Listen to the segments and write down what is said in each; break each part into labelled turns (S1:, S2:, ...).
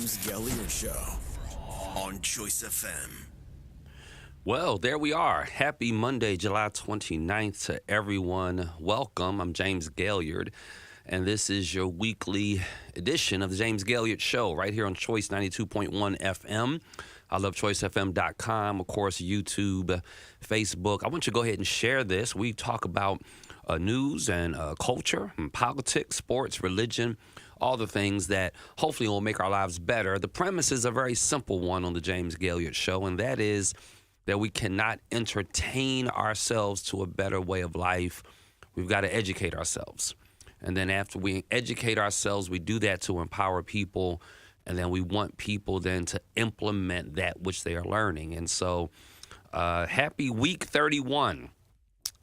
S1: James Gailliard Show on Choice FM.
S2: Well, there we are. Happy Monday, July 29th to everyone. Welcome. I'm James Gailliard, and this is your weekly edition of the James Gailliard Show right here on Choice 92.1 FM. I love choicefm.com, of course, YouTube, Facebook. I want you to go ahead and share this. We talk about news and culture and politics, sports, religion, all the things that hopefully will make our lives better. The premise is a very simple one on the James Gailliard Show, and that is that we cannot entertain ourselves to a better way of life. We've got to educate ourselves. And then after we educate ourselves, we do that to empower people, and then we want people then to implement that which they are learning. And so happy week 31.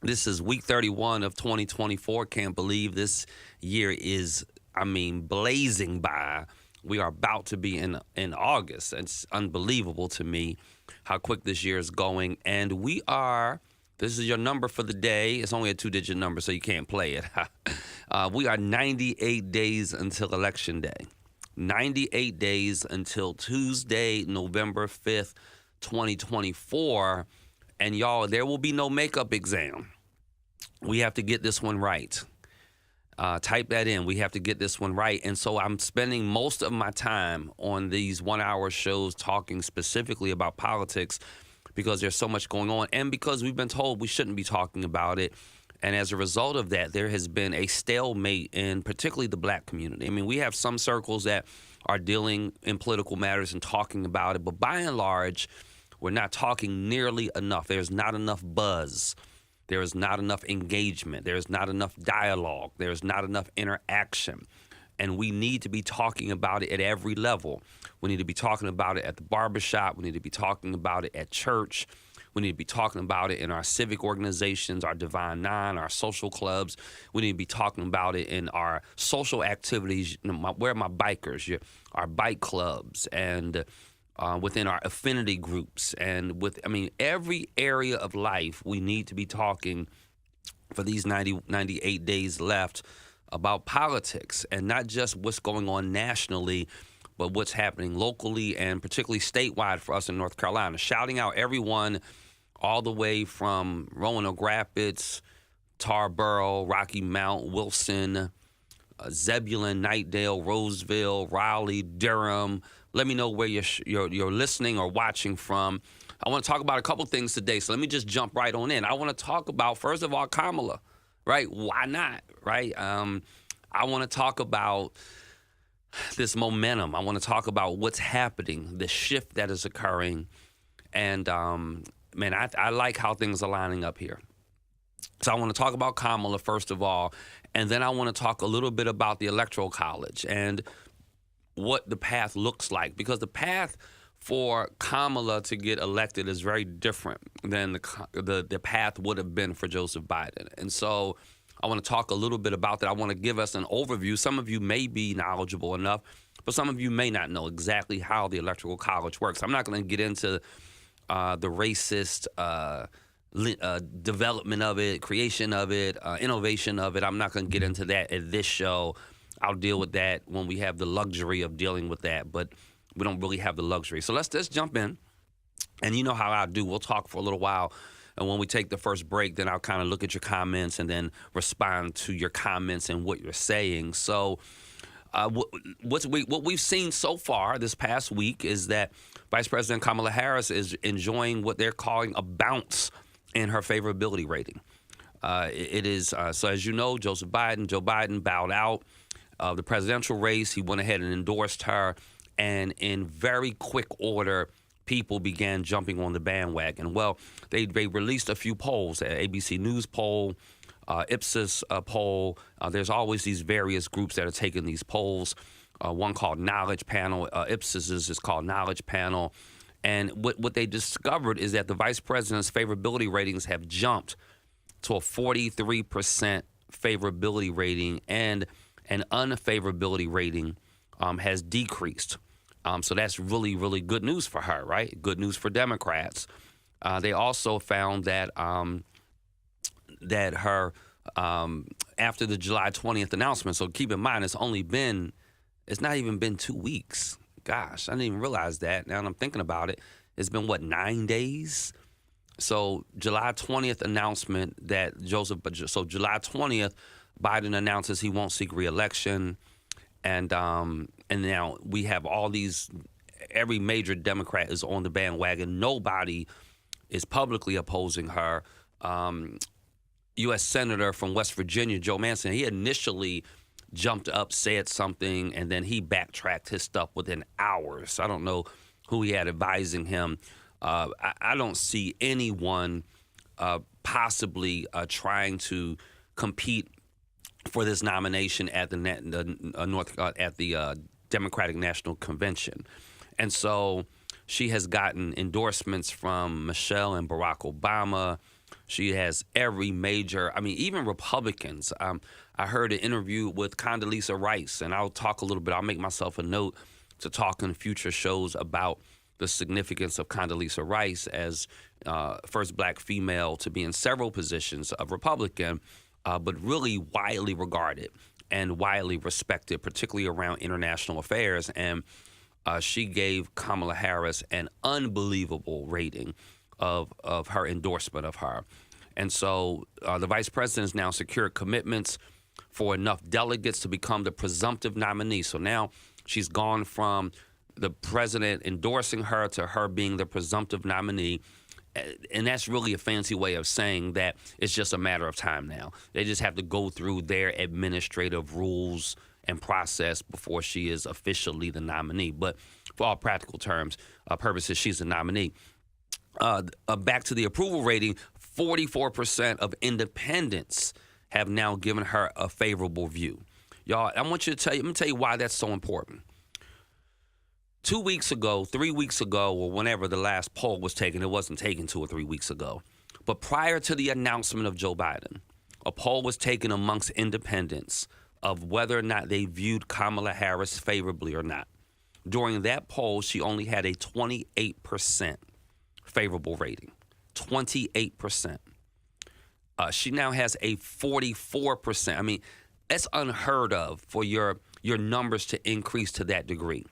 S2: This is week 31 of 2024. Can't believe this year is, blazing by. We are about to be in August. It's unbelievable to me how quick this year is going. And this is your number for the day. It's only a 2-digit number, so you can't play it. We are 98 days until Election Day. 98 days until Tuesday, November 5th, 2024. And y'all, there will be no makeup exam. We have to get this one right. Type that in. We have to get this one right. And so I'm spending most of my time on these 1-hour shows talking specifically about politics because there's so much going on and because we've been told we shouldn't be talking about it. And as a result of that, there has been a stalemate in particularly the black community. We have some circles that are dealing in political matters and talking about it, but by and large, we're not talking nearly enough. There's not enough buzz. There is not enough engagement. There is not enough dialogue. There is not enough interaction. And we need to be talking about it at every level. We need to be talking about it at the barbershop. We need to be talking about it at church. We need to be talking about it in our civic organizations, our Divine Nine, our social clubs. We need to be talking about it in our social activities. Where are my bikers? Our bike clubs and within our affinity groups. And every area of life, we need to be talking for these 98 days left about politics and not just what's going on nationally, but what's happening locally and particularly statewide for us in North Carolina. Shouting out everyone all the way from Roanoke Rapids, Tarboro, Rocky Mount, Wilson, Zebulon, Knightdale, Roseville, Raleigh, Durham. Let me know where you're listening or watching from. I want to talk about a couple things today, so let me just jump right on in. I want to talk about, first of all, Kamala, right? Why not, right? I want to talk about this momentum. I want to talk about what's happening, the shift that is occurring. And, I like how things are lining up here. So I want to talk about Kamala, first of all, and then I want to talk a little bit about the Electoral College and what the path looks like, because the path for Kamala to get elected is very different than the path would have been for Joseph Biden. And so I want to talk a little bit about that. I want to give us an overview. Some of you may be knowledgeable enough, but some of you may not know exactly how the Electoral College works. I'm not going to get into the racist development of it, creation of it, innovation of it. I'm not going to get into that at this show. I'll deal with that when we have the luxury of dealing with that, but we don't really have the luxury. So let's jump in. And you know how I do. We'll talk for a little while. And when we take the first break, then I'll kind of look at your comments and then respond to your comments and what you're saying. So what we've seen so far this past week is that Vice President Kamala Harris is enjoying what they're calling a bounce in her favorability rating. It is, so as you know, Joe Biden bowed out of the presidential race. He went ahead and endorsed her. And in very quick order, people began jumping on the bandwagon. Well, they released a few polls, ABC News poll, Ipsos poll. There's always these various groups that are taking these polls. One called Knowledge Panel. Ipsos is called Knowledge Panel. And what they discovered is that the vice president's favorability ratings have jumped to a 43% favorability rating, and an unfavorability rating has decreased. So that's really, really good news for her, right? Good news for Democrats. They also found that that her after the July 20th announcement. So keep in mind, it's not even been 2 weeks. gosh, I didn't even realize that. Now that I'm thinking about it, it's been, 9 days? So July 20th announcement that July 20th, Biden announces he won't seek re-election. And now we have all these, every major Democrat is on the bandwagon. Nobody is publicly opposing her. U.S. Senator from West Virginia, Joe Manchin, he initially jumped up, said something, and then he backtracked his stuff within hours. I don't know who he had advising him. I don't see anyone possibly trying to compete for this nomination at the Democratic National Convention. And so she has gotten endorsements from Michelle and Barack Obama. She has every major, even Republicans. I heard an interview with Condoleezza Rice, and I'll talk a little bit. I'll make myself a note to talk in future shows about the significance of Condoleezza Rice as first black female to be in several positions of Republican, but really widely regarded and widely respected, particularly around international affairs. And she gave Kamala Harris an unbelievable rating of her endorsement of her. And so the vice president has now secured commitments for enough delegates to become the presumptive nominee. So now she's gone from the president endorsing her to her being the presumptive nominee. And that's really a fancy way of saying that it's just a matter of time now. They just have to go through their administrative rules and process before she is officially the nominee. But for all practical purposes, she's the nominee. Back to the approval rating, 44% of independents have now given her a favorable view. Y'all, I'm going to tell you why that's so important. 2 weeks ago, 3 weeks ago, or whenever the last poll was taken, it wasn't taken 2 or 3 weeks ago, but prior to the announcement of Joe Biden, a poll was taken amongst independents of whether or not they viewed Kamala Harris favorably or not. During that poll, she only had a 28% favorable rating. 28%. She now has a 44%. That's unheard of for your numbers to increase to that degree.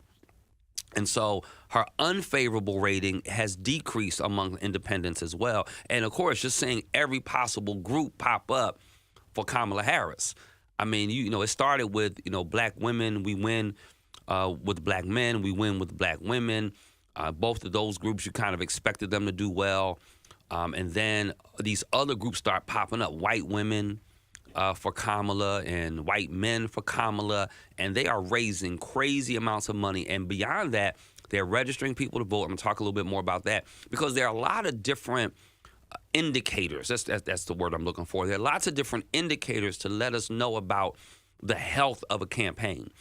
S2: And so her unfavorable rating has decreased among independents as well. And of course, you're seeing every possible group pop up for Kamala Harris. It started with, black women, we win with black men, we win with black women. Both of those groups, you kind of expected them to do well. And then these other groups start popping up, white women for Kamala and white men for Kamala, and they are raising crazy amounts of money. And beyond that, they're registering people to vote. I'm going to talk a little bit more about that because there are a lot of different indicators. That's the word I'm looking for. There are lots of different indicators to let us know about the health of a campaign.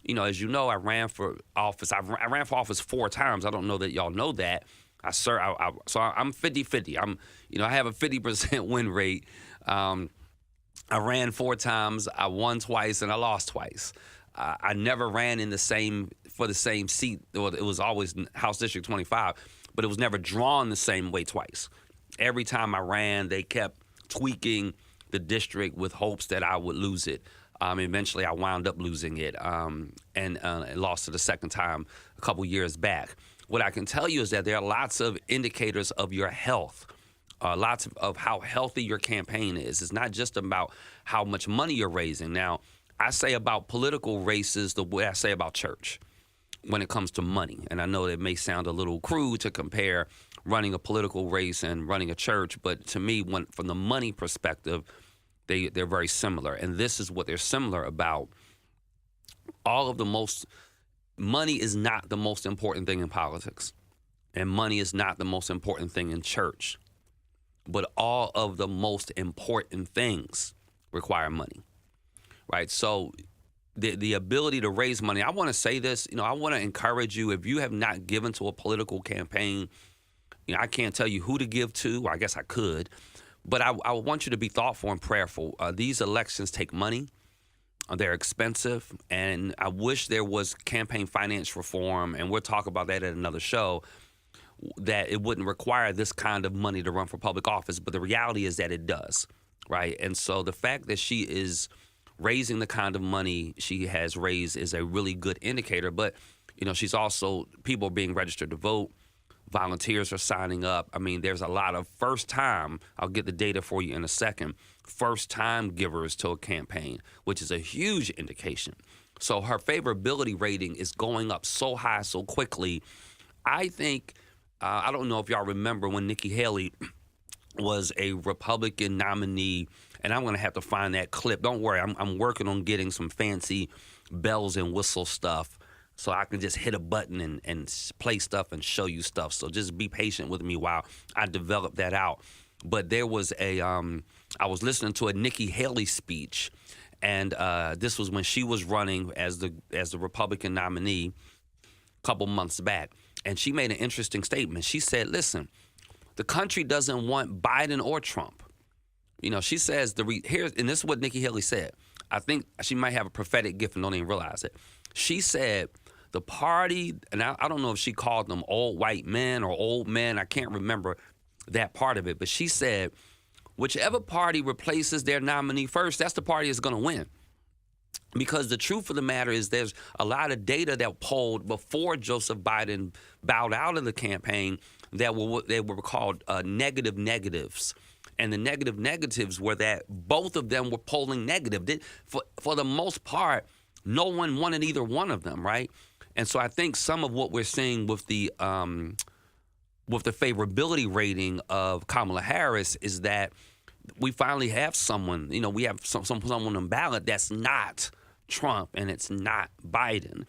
S2: As you know, I ran for office. I ran for office 4 times. I don't know that y'all know that. So I'm 50-50. I have a 50% win rate. I ran 4 times. I won twice, and I lost twice. I never ran for the same seat. It was always House District 25, but it was never drawn the same way twice. Every time I ran, they kept tweaking the district with hopes that I would lose it. Eventually, I wound up losing it and lost it the second time a couple years back. What I can tell you is that there are lots of indicators of your health, lots of how healthy your campaign is. It's not just about how much money you're raising. Now, I say about political races the way I say about church when it comes to money. And I know it may sound a little crude to compare running a political race and running a church, but to me, from the money perspective, they're very similar. And this is what they're similar about. Money is not the most important thing in politics, and money is not the most important thing in church. But all of the most important things require money, right? So the ability to raise money, I want to say this, I want to encourage you, if you have not given to a political campaign, I can't tell you who to give to, or I guess I could, but I want you to be thoughtful and prayerful. These elections take money. They're expensive, and I wish there was campaign finance reform, and we'll talk about that at another show, that it wouldn't require this kind of money to run for public office, but the reality is that it does, right? And so the fact that she is raising the kind of money she has raised is a really good indicator. But, She's also, people are being registered to vote. Volunteers are signing up. I mean, there's a lot of first-time, I'll get the data for you in a second, first-time givers to a campaign, which is a huge indication. So her favorability rating is going up so high so quickly. I think, I don't know if y'all remember when Nikki Haley was a Republican nominee, and I'm going to have to find that clip. Don't worry, I'm working on getting some fancy bells and whistle stuff so I can just hit a button and play stuff and show you stuff. So just be patient with me while I develop that out. But there was I was listening to a Nikki Haley speech, and this was when she was running as the Republican nominee a couple months back. And she made an interesting statement. She said, listen, the country doesn't want Biden or Trump. She says, and this is what Nikki Haley said. I think she might have a prophetic gift and don't even realize it. She said, the party, and I don't know if she called them old white men or old men. I can't remember that part of it. But she said, whichever party replaces their nominee first, that's the party that's going to win. Because the truth of the matter is there's a lot of data that polled before Joseph Biden bowed out of the campaign that were called negative negatives. And the negative negatives were that both of them were polling negative. For the most part, no one wanted either one of them, right? And so I think some of what we're seeing with the favorability rating of Kamala Harris is that we finally have someone, we have someone on ballot that's not Trump and it's not Biden.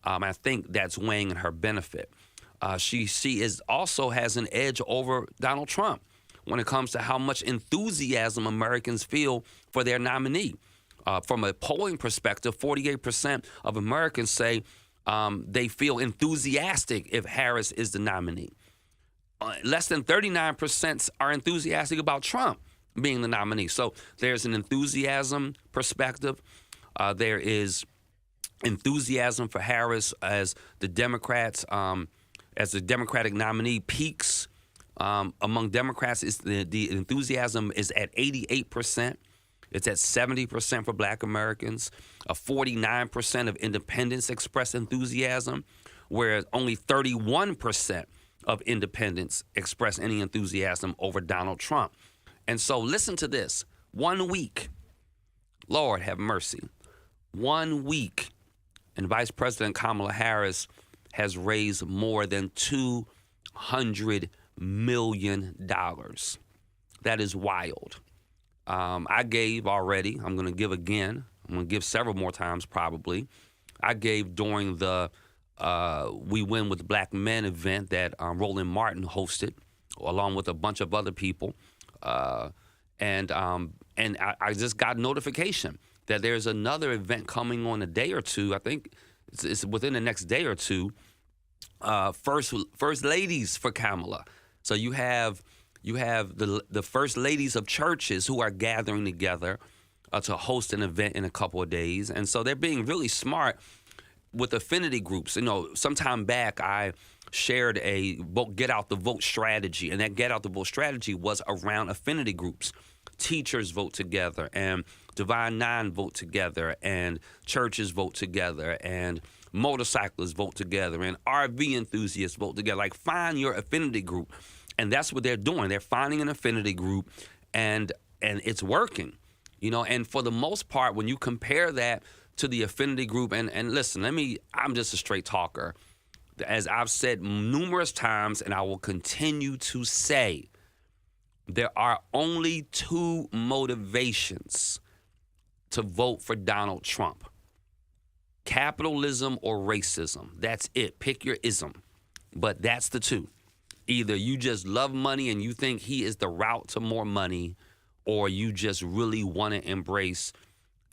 S2: I think that's weighing in her benefit. She also has an edge over Donald Trump when it comes to how much enthusiasm Americans feel for their nominee. From a polling perspective, 48% of Americans say they feel enthusiastic if Harris is the nominee. Less than 39% are enthusiastic about Trump being the nominee. So there's an enthusiasm perspective. There is enthusiasm for Harris as the Democrats, as the Democratic nominee peaks. Among Democrats, the enthusiasm is at 88%. It's at 70% for Black Americans. 49% of independents express enthusiasm, whereas only 31% of independents express any enthusiasm over Donald Trump. And so listen to this. 1 week, Lord have mercy, 1 week, and Vice President Kamala Harris has raised more than $200 million. That is wild. I gave already. I'm going to give again. I'm going to give several more times probably. I gave during the We Win with Black Men event that Roland Martin hosted, along with a bunch of other people. And I just got notification that there's another event coming on a day or two. I think it's within the next day or two. First ladies for Kamala. So you have the first ladies of churches who are gathering together to host an event in a couple of days. And so they're being really smart with affinity groups. Sometime back I shared a get out the vote strategy, and that get out the vote strategy was around affinity groups. Teachers vote together, and Divine Nine vote together, and churches vote together, and motorcyclists vote together, and RV enthusiasts vote together. Like, find your affinity group. And that's what they're doing. They're finding an affinity group, and it's working. And for the most part, when you compare that to the affinity group, and listen, I'm just a straight talker. As I've said numerous times, and I will continue to say, there are only two motivations to vote for Donald Trump: capitalism or racism. That's it. Pick your ism. But that's the two. Either you just love money and you think he is the route to more money, or you just really want to embrace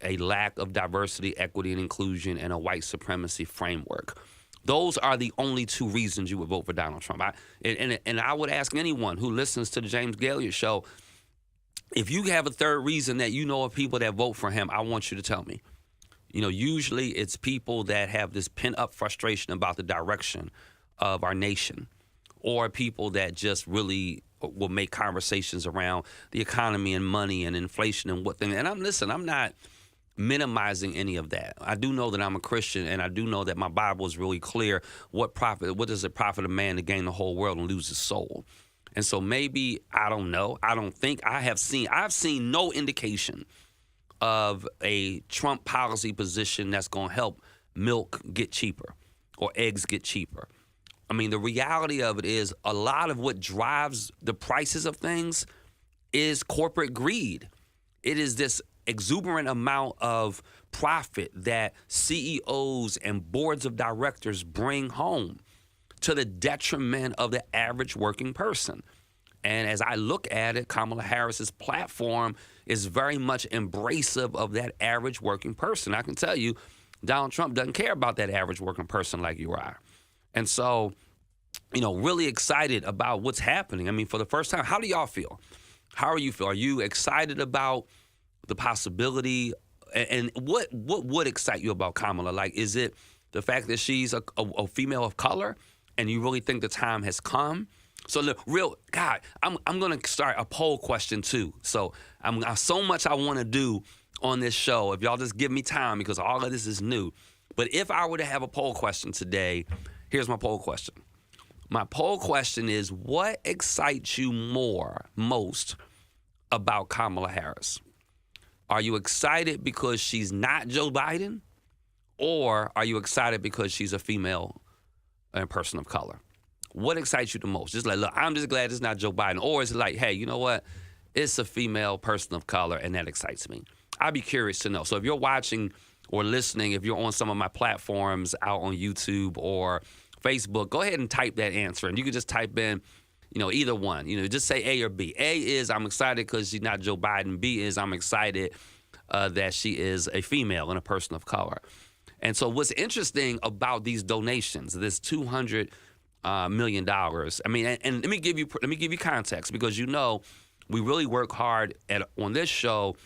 S2: a lack of diversity, equity, and inclusion and a white supremacy framework. Those are the only two reasons you would vote for Donald Trump. And I would ask anyone who listens to the James Gailliard Show, if you have a third reason that you know of people that vote for him, I want you to tell me. Usually it's people that have this pent-up frustration about the direction of our nation, or people that just really will make conversations around the economy and money and inflation and what thing. And I'm not minimizing any of that. I do know that I'm a Christian, and I do know that my Bible is really clear. What does it profit a man to gain the whole world and lose his soul? And so maybe, I don't know. I don't think I've seen no indication of a Trump policy position that's going to help milk get cheaper or eggs get cheaper. I mean, the reality of it is a lot of what drives the prices of things is corporate greed. It is this exuberant amount of profit that CEOs and boards of directors bring home to the detriment of the average working person. And as I look at it, Kamala Harris's platform is very much embracive of that average working person. I can tell you, Donald Trump doesn't care about that average working person like you are. And so, really excited about what's happening. I mean, for the first time, how do y'all feel? How are you feel? Are you excited about the possibility? And what would excite you about Kamala? Like, is it the fact that she's a female of color and you really think the time has come? So I'm going to start a poll question too. So so much I want to do on this show. If y'all just give me time, because all of this is new. But if I were to have a poll question today, here's my poll question. My poll question is, what excites you most about Kamala Harris? Are you excited because she's not Joe Biden? Or are you excited because she's a female and person of color? What excites you the most? Just like, look, I'm just glad it's not Joe Biden. Or is it like, hey, you know what? It's a female person of color, and that excites me. I'd be curious to know. So if you're watching or listening, if you're on some of my platforms out on YouTube or Facebook, go ahead and type that answer. And you can just type in, either one. Just say A or B. A is I'm excited because she's not Joe Biden. B is I'm excited that she is a female and a person of color. And so what's interesting about these donations, this $200 million. I mean, and let me give you context, because we really work hard on this show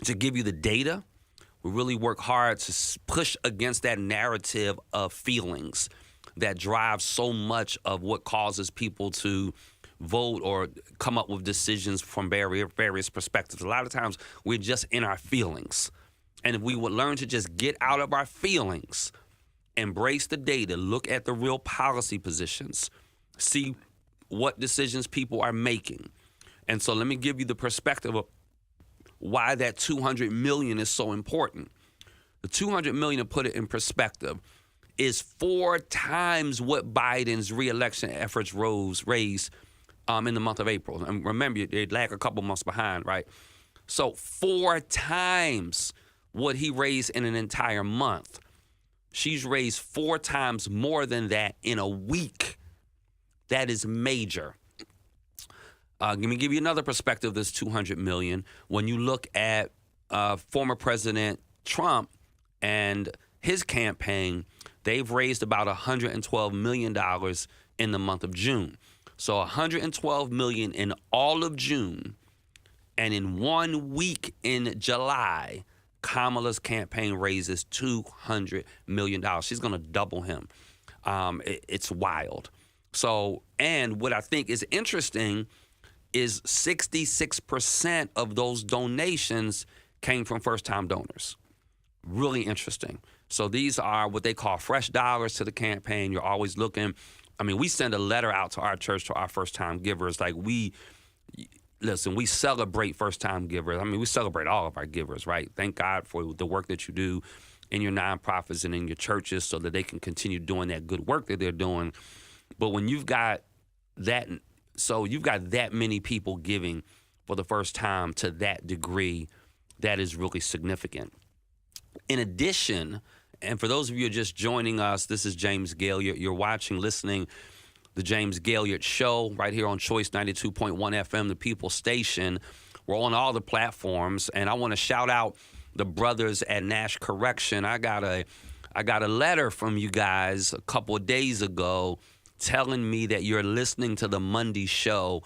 S2: to give you the data. We really work hard to push against that narrative of feelings that drives so much of what causes people to vote or come up with decisions from various perspectives. A lot of times we're just in our feelings. And if we would learn to just get out of our feelings, embrace the data, look at the real policy positions, see what decisions people are making. And so let me give you the perspective of why that $200 million is so important. The $200 million, to put it in perspective, is 4 times what Biden's reelection efforts raised in the month of April. And remember, they lag a couple months behind, right? So 4 times what he raised in an entire month. She's raised 4 times more than that in a week. That is major. Let me give you another perspective of this $200 million. When you look at former President Trump and his campaign, they've raised about $112 million in the month of June. So $112 million in all of June, and in 1 week in July, Kamala's campaign raises $200 million. She's going to double him. It's wild. So, and what I think is interesting is 66% of those donations came from first-time donors. Really interesting. So these are what they call fresh dollars to the campaign. You're always looking. I mean, we send a letter out to our church, to our first-time givers. Like, we celebrate first-time givers. I mean, we celebrate all of our givers, right? Thank God for the work that you do in your nonprofits and in your churches so that they can continue doing that good work that they're doing. But when you've got that, so you've got that many people giving for the first time to that degree, that is really significant. In addition, and for those of you who are just joining us, this is James Gailliard. You're watching, listening, the James Gailliard Show right here on Choice 92.1 FM, the People Station. We're on all the platforms, and I want to shout out the brothers at Nash Correction. I got a letter from you guys a couple of days ago telling me that you're listening to the Monday show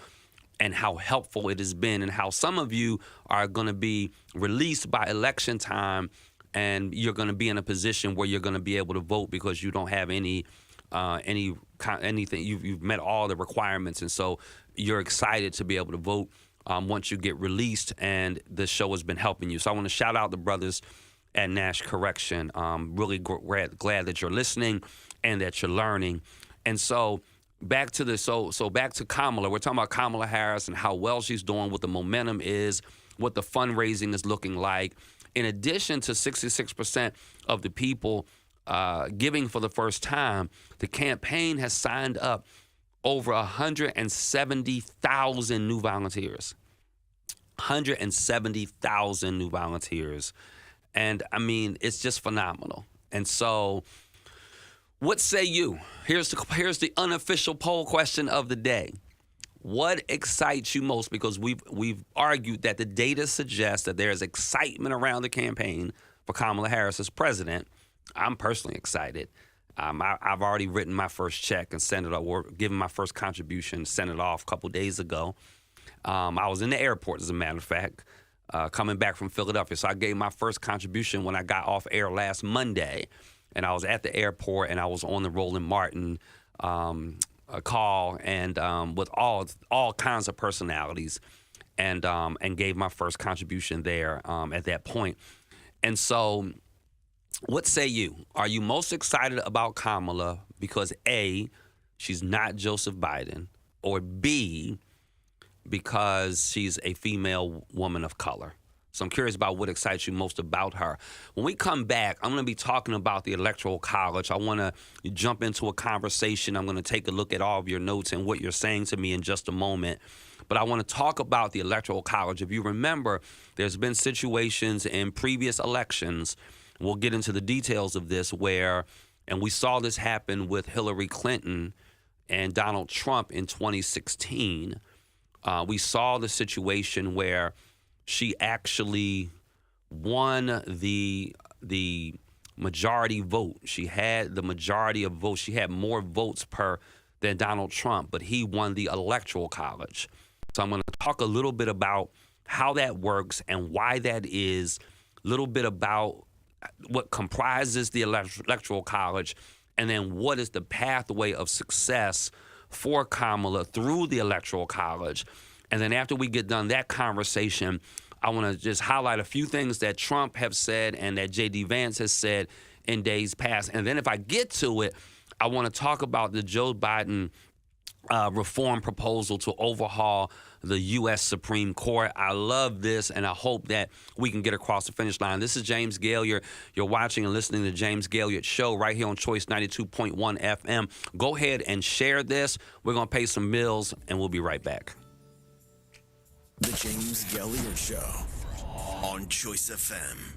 S2: and how helpful it has been, and how some of you are going to be released by election time, and you're going to be in a position where you're going to be able to vote because you don't have anything. You've met all the requirements, and so you're excited to be able to vote once you get released, and the show has been helping you. So I want to shout out the brothers at Nash Correction. Really glad that you're listening and that you're learning. And so back to back to Kamala. We're talking about Kamala Harris and how well she's doing, what the momentum is, what the fundraising is looking like. In addition to 66% of the people giving for the first time, the campaign has signed up over 170,000 new volunteers. 170,000 new volunteers. And I mean, it's just phenomenal. And so, what say you? Here's the unofficial poll question of the day. What excites you most? Because we've argued that the data suggests that there is excitement around the campaign for Kamala Harris as president. I'm personally excited. I've already written my first check and sent it off, or given my first contribution, sent it off a couple days ago. I was in the airport, as a matter of fact, coming back from Philadelphia. So I gave my first contribution when I got off air last Monday. And I was at the airport, and I was on the Roland Martin call, and with all kinds of personalities, and gave my first contribution there at that point. And so, what say you? Are you most excited about Kamala because A, she's not Joseph Biden, or B, because she's a female woman of color? So I'm curious about what excites you most about her. When we come back, I'm going to be talking about the Electoral College. I want to jump into a conversation. I'm going to take a look at all of your notes and what you're saying to me in just a moment. But I want to talk about the Electoral College. If you remember, there's been situations in previous elections, we'll get into the details of this, and we saw this happen with Hillary Clinton and Donald Trump in 2016. We saw the situation where she actually won the majority vote. She had the majority of votes. She had more votes than Donald Trump, but he won the Electoral College. So I'm going to talk a little bit about how that works and why that is, a little bit about what comprises the Electoral College, and then what is the pathway of success for Kamala through the Electoral College. And then after we get done that conversation, I want to just highlight a few things that Trump have said and that J.D. Vance has said in days past. And then if I get to it, I want to talk about the Joe Biden reform proposal to overhaul the U.S. Supreme Court. I love this, and I hope that we can get across the finish line. This is James Gailliard. You're watching and listening to the James Gailliard Show right here on Choice 92.1 FM. Go ahead and share this. We're going to pay some bills, and we'll be right back.
S1: The James Gailliard Show on Choice FM.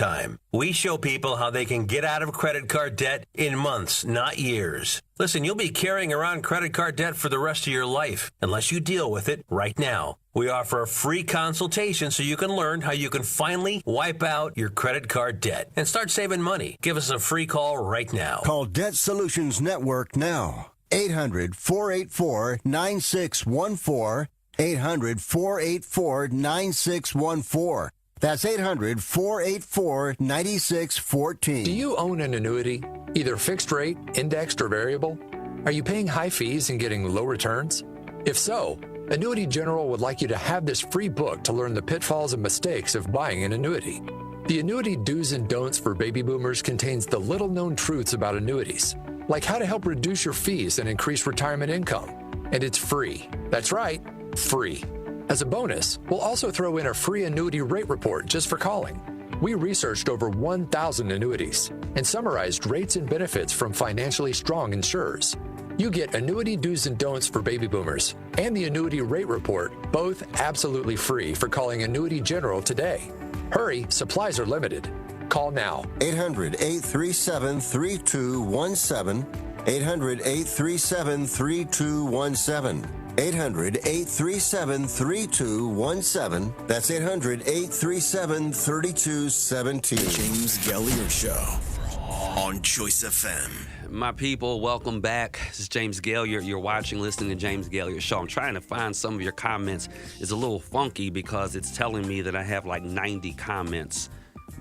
S3: time. We show people how they can get out of credit card debt in months, not years. Listen, you'll be carrying around credit card debt for the rest of your life unless you deal with it right now. We offer a free consultation so you can learn how you can finally wipe out your credit card debt and start saving money. Give us a free call right now.
S4: Call Debt Solutions Network now. 800-484-9614. 800-484-9614. That's 800-484-9614.
S5: Do you own an annuity, either fixed rate, indexed, or variable? Are you paying high fees and getting low returns? If so, Annuity General would like you to have this free book to learn the pitfalls and mistakes of buying an annuity. The Annuity Do's and Don'ts for Baby Boomers contains the little-known truths about annuities, like how to help reduce your fees and increase retirement income. And it's free. That's right, free. As a bonus, we'll also throw in a free annuity rate report just for calling. We researched over 1,000 annuities and summarized rates and benefits from financially strong insurers. You get Annuity Do's and Don'ts for Baby Boomers and the Annuity Rate Report, both absolutely free for calling Annuity General today. Hurry, supplies are limited. Call now.
S4: 800-837-3217. 800-837-3217. 800-837-3217. That's 800-837-3217.
S1: James Gailliard Show on Choice FM.
S2: My people, welcome back. This is James Gailliard. You're watching, listening to James Gailliard Show. I'm trying to find some of your comments. It's a little funky because it's telling me that I have like 90 comments,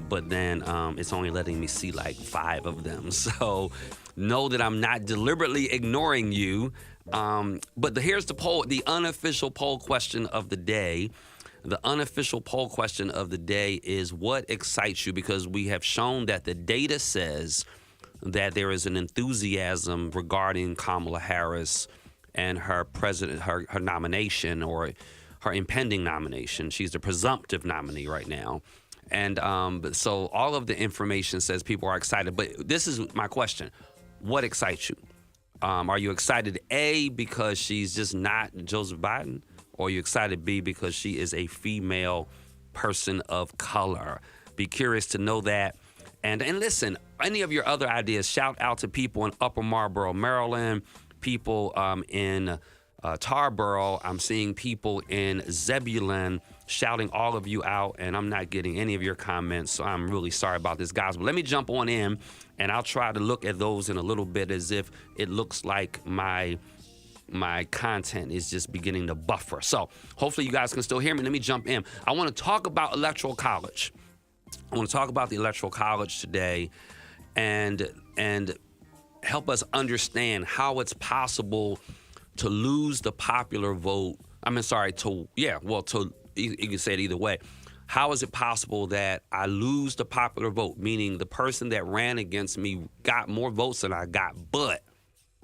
S2: but then it's only letting me see like 5 of them. So know that I'm not deliberately ignoring you. But here's the poll, the unofficial poll question of the day. The unofficial poll question of the day is, what excites you? Because we have shown that the data says that there is an enthusiasm regarding Kamala Harris and her nomination, or her impending nomination. She's the presumptive nominee right now. And so all of the information says people are excited. But this is my question. What excites you? Are you excited, A, because she's just not Joseph Biden? Or are you excited, B, because she is a female person of color? Be curious to know that. And listen, any of your other ideas, shout out to people in Upper Marlboro, Maryland, people in Tarboro. I'm seeing people in Zebulon, shouting all of you out, and I'm not getting any of your comments, so I'm really sorry about this, guys. But let me jump on in, and I'll try to look at those in a little bit as if it looks like my content is just beginning to buffer. So hopefully you guys can still hear me. Let me jump in. I want to talk about Electoral College. I want to talk about the Electoral College today and help us understand how it's possible to lose the popular vote. You can say it either way. How is it possible that I lose the popular vote, meaning the person that ran against me got more votes than I got, but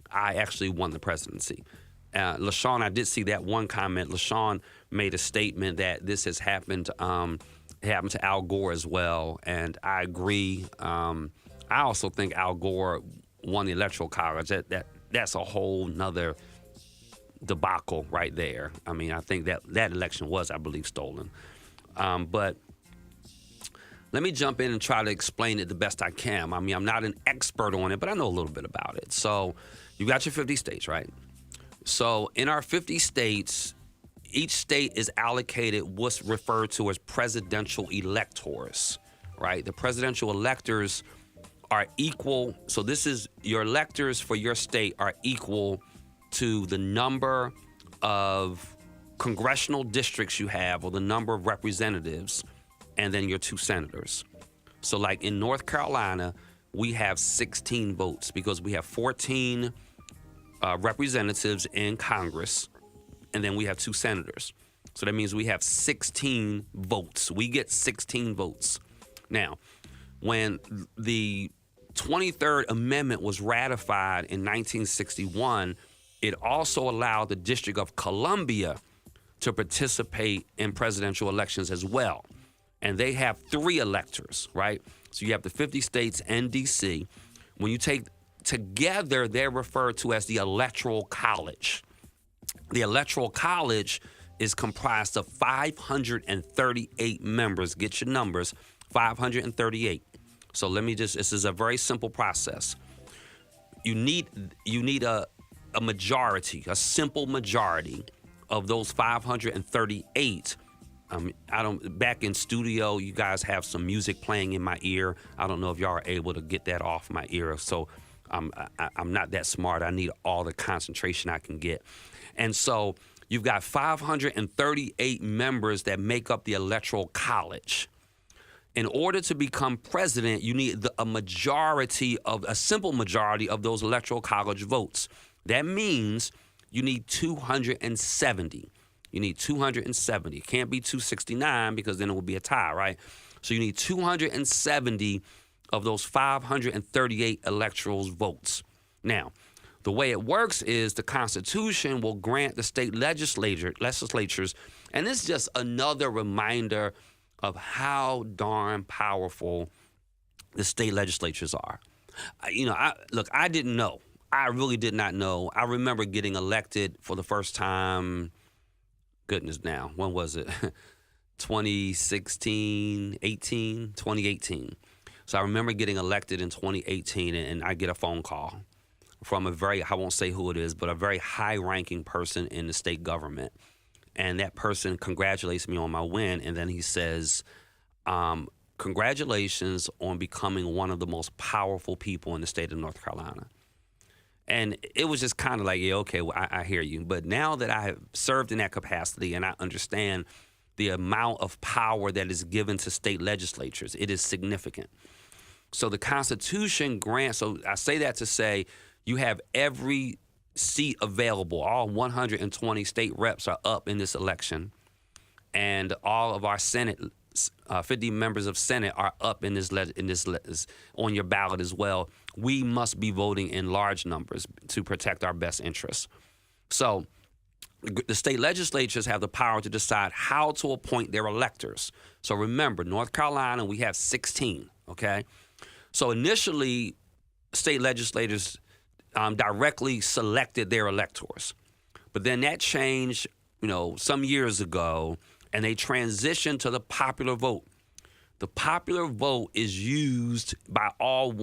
S2: I actually won the presidency? LaShawn, I did see that one comment. LaShawn made a statement that this has happened to Al Gore as well, and I agree. I also think Al Gore won the Electoral College. That's a whole nother debacle right there. I mean, I think that election was, I believe, stolen. But let me jump in and try to explain it the best I can. I mean, I'm not an expert on it, but I know a little bit about it. So you got your 50 states, right? So in our 50 states, each state is allocated what's referred to as presidential electors, right? The presidential electors are equal. So this is your electors for your state are equal to the number of congressional districts you have, or the number of representatives, and then your 2 senators. So like in North Carolina, we have 16 votes because we have 14 representatives in Congress, and then we have 2 senators. So that means we have 16 votes. We get 16 votes. Now, when the 23rd Amendment was ratified in 1961, it also allowed the District of Columbia to participate in presidential elections as well. And they have 3 electors, right? So you have the 50 states and D.C. When you take together, they're referred to as the Electoral College. The Electoral College is comprised of 538 members, get your numbers, 538. So let me this is a very simple process. You need a majority, a simple majority of those 538. Back in studio, you guys have some music playing in my ear. I don't know if y'all are able to get that off my ear. So I'm not that smart. I need all the concentration I can get. And so you've got 538 members that make up the Electoral College. In order to become president, you need a simple majority of those Electoral College votes. That means you need 270. You need 270. It can't be 269 because then it would be a tie, right? So you need 270 of those 538 electoral votes. Now, the way it works is the Constitution will grant the state legislatures, and this is just another reminder of how darn powerful the state legislatures are. I didn't know. I really did not know. I remember getting elected for the first time, goodness now, when was it? 2018. So I remember getting elected in 2018, and I get a phone call from I won't say who it is, but a very high-ranking person in the state government. And that person congratulates me on my win, and then he says, congratulations on becoming one of the most powerful people in the state of North Carolina. And it was just kind of like, yeah, okay, well, I hear you. But now that I have served in that capacity and I understand the amount of power that is given to state legislatures, it is significant. So the Constitution grants, so I say that to say you have every seat available. All 120 state reps are up in this election. And all of our Senate, 50 members of Senate are up in this on your ballot as well. We must be voting in large numbers to protect our best interests. So the state legislatures have the power to decide how to appoint their electors. So remember, North Carolina, we have 16, okay? So initially, state legislators directly selected their electors. But then that changed, some years ago, and they transitioned to the popular vote. The popular vote is used by all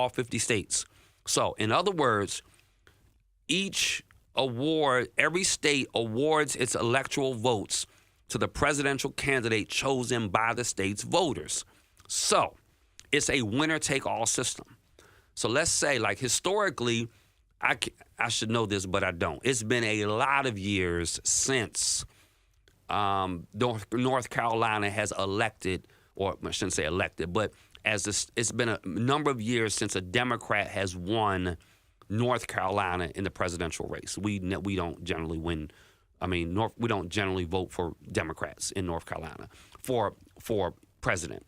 S2: 50 states. So, in other words, every state awards its electoral votes to the presidential candidate chosen by the state's voters. So, it's a winner-take-all system. So let's say, like historically, I should know this, but I don't. It's been a lot of years since North Carolina has elected, or I shouldn't say elected, but it's been a number of years since a Democrat has won North Carolina in the presidential race. We don't generally win. We don't generally vote for Democrats in North Carolina for president.